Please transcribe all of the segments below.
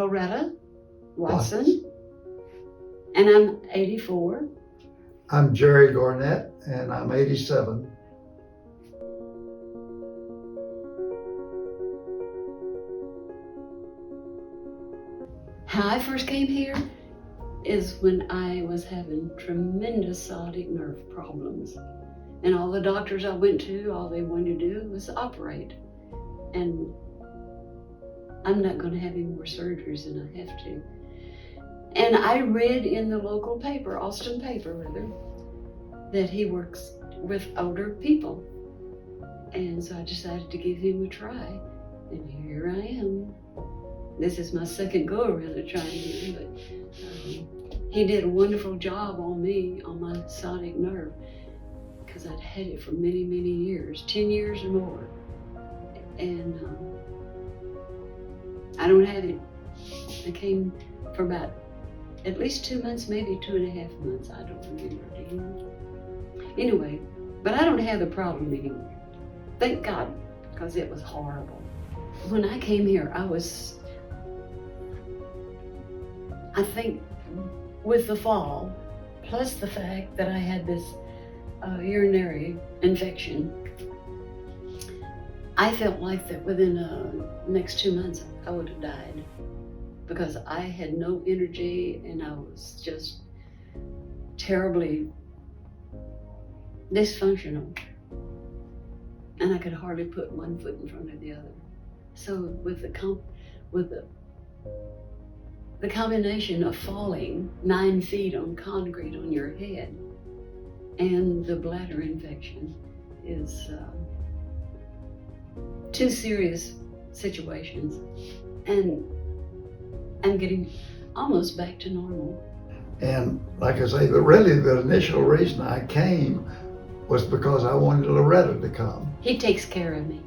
Loretta Watson, and I'm 84. I'm Jerry Garnett, and I'm 87. How I first came here is when I was having tremendous sciatic nerve problems. And all the doctors I went to, all they wanted to do was operate. And I'm not going to have any more surgeries than I have to. And I read in the local paper, Austin paper rather, that he works with older people. And so I decided to give him a try. And here I am. This is my second go around of trying him, but he did a wonderful job on me, on my sciatic nerve, because I'd had it for many, many years, 10 years or more. And I don't have it. I came for about at least 2 months, maybe 2.5 months. I don't remember. Anyway, but I don't have the problem anymore. Thank God, because it was horrible. When I came here, I think with the fall, plus the fact that I had this urinary infection, I felt like that within the next 2 months I would have died, because I had no energy and I was just terribly dysfunctional, and I could hardly put one foot in front of the other. So with the combination of falling 9 feet on concrete on your head and the bladder infection is 2 serious situations, and I'm getting almost back to normal. And like I say, the initial reason I came was because I wanted Loretta to come. He takes care of me.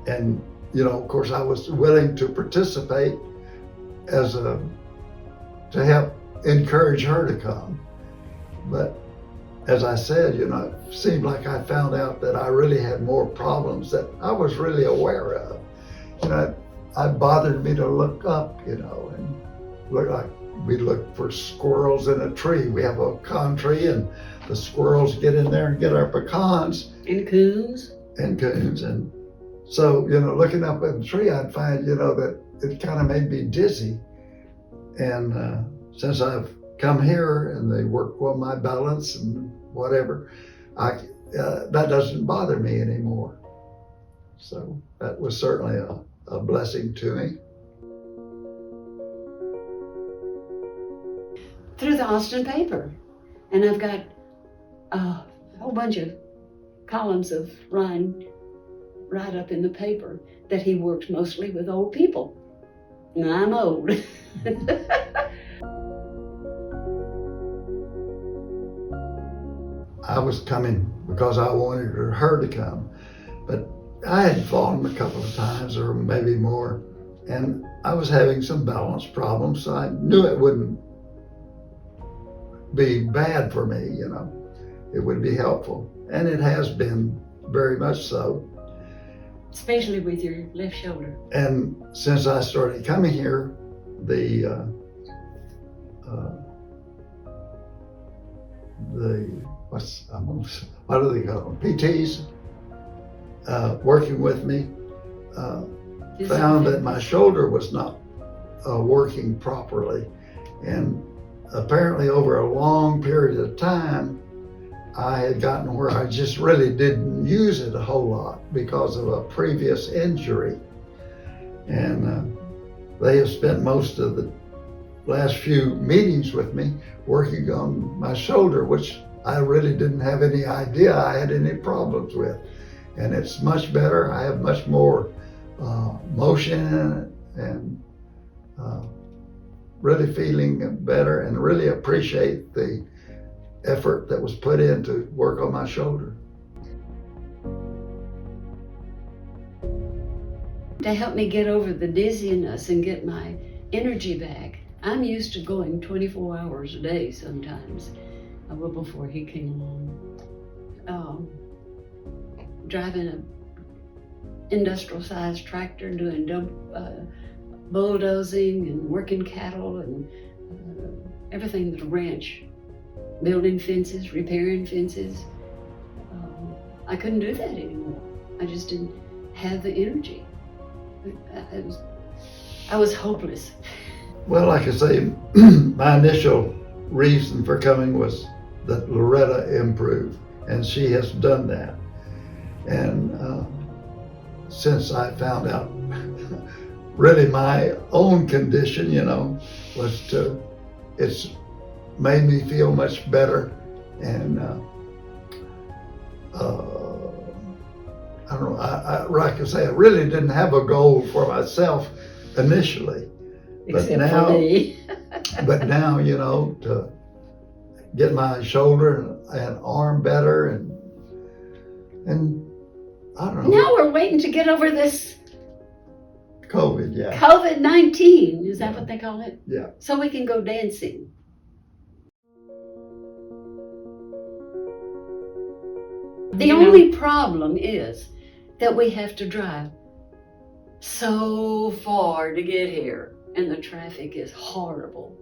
And you know, of course, I was willing to participate to help encourage her to come. But as I said, you know, it seemed like I found out that I really had more problems that I was really aware of. You know, it bothered me to look up, you know, and look like we look for squirrels in a tree. We have a pecan tree, and the squirrels get in there and get our pecans. And coons. And so, you know, looking up at the tree, I'd find, you know, that it kind of made me dizzy. And since I've come here and they work on my balance and whatever, that doesn't bother me anymore. So that was certainly a blessing to me. Through the Austin paper. And I've got a whole bunch of columns of Ryan right up in the paper that he works mostly with old people. And I'm old. I was coming because I wanted her to come, but I had fallen a couple of times or maybe more, and I was having some balance problems, so I knew it wouldn't be bad for me, you know. It would be helpful, and it has been very much so. Especially with your left shoulder. And since I started coming here, what do they call them? PTs working with me found that my shoulder was not working properly, and apparently over a long period of time I had gotten where I just really didn't use it a whole lot because of a previous injury. And they have spent most of the last few meetings with me working on my shoulder, which I really didn't have any idea I had any problems with. And it's much better. I have much more motion in it, and really feeling better, and really appreciate the effort that was put in to work on my shoulder. To help me get over the dizziness and get my energy back, I'm used to going 24 hours a day sometimes. Well, before he came along. Driving industrial-sized tractor doing bulldozing and working cattle and everything but a ranch, building fences, repairing fences. I couldn't do that anymore. I just didn't have the energy. I was hopeless. Well, like I say, my initial reason for coming was that Loretta improved, and she has done that. And since I found out really my own condition, it's made me feel much better. And I don't know, like I say, I really didn't have a goal for myself initially. Except for me. But now, to get my shoulder and arm better, and I don't know. Now we're waiting to get over this COVID, yeah. COVID-19, is that what they call it? Yeah. So we can go dancing. The only problem is that we have to drive so far to get here, and the traffic is horrible.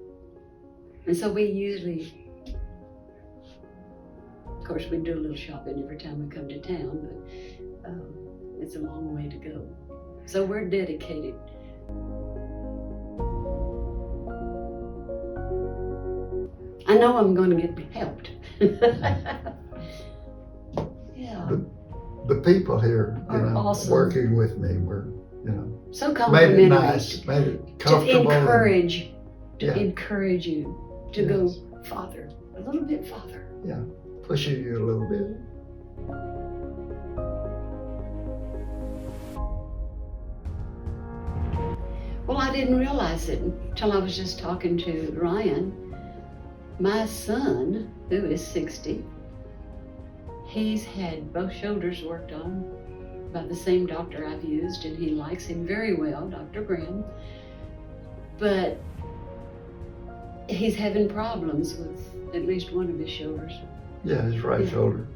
And so we usually, of course, we do a little shopping every time we come to town, but it's a long way to go. So we're dedicated. I know I'm going to get helped. Yeah. The people here, Are awesome. working with me were, So made complimentary. it nice, made it comfortable. To encourage you to Yes. go farther, a little bit farther. Pushing you a little bit. Well, I didn't realize it until I was just talking to Ryan. My son, who is 60, he's had both shoulders worked on by the same doctor I've used, and he likes him very well, Dr. Graham. But he's having problems with at least one of his shoulders. Yeah, his right Yeah. shoulder.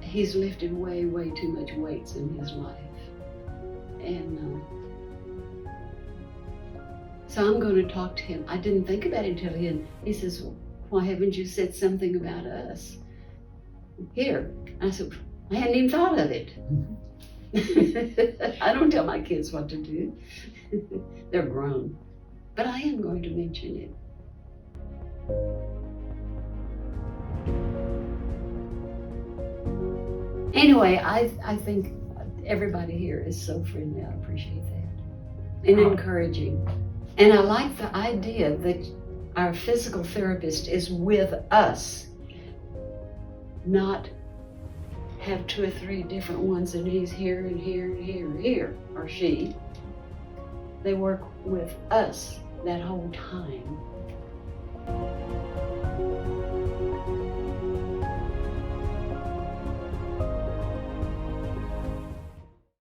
He's lifted way, way too much weights in his life. And so I'm going to talk to him. I didn't think about it until he says, well, why haven't you said something about us here? I said, I hadn't even thought of it. I don't tell my kids what to do. They're grown. But I am going to mention it. Anyway, I think everybody here is so friendly. I appreciate that. And encouraging. And I like the idea that our physical therapist is with us, not have 2 or 3 different ones and he's here and here and here and here, or she. They work with us that whole time.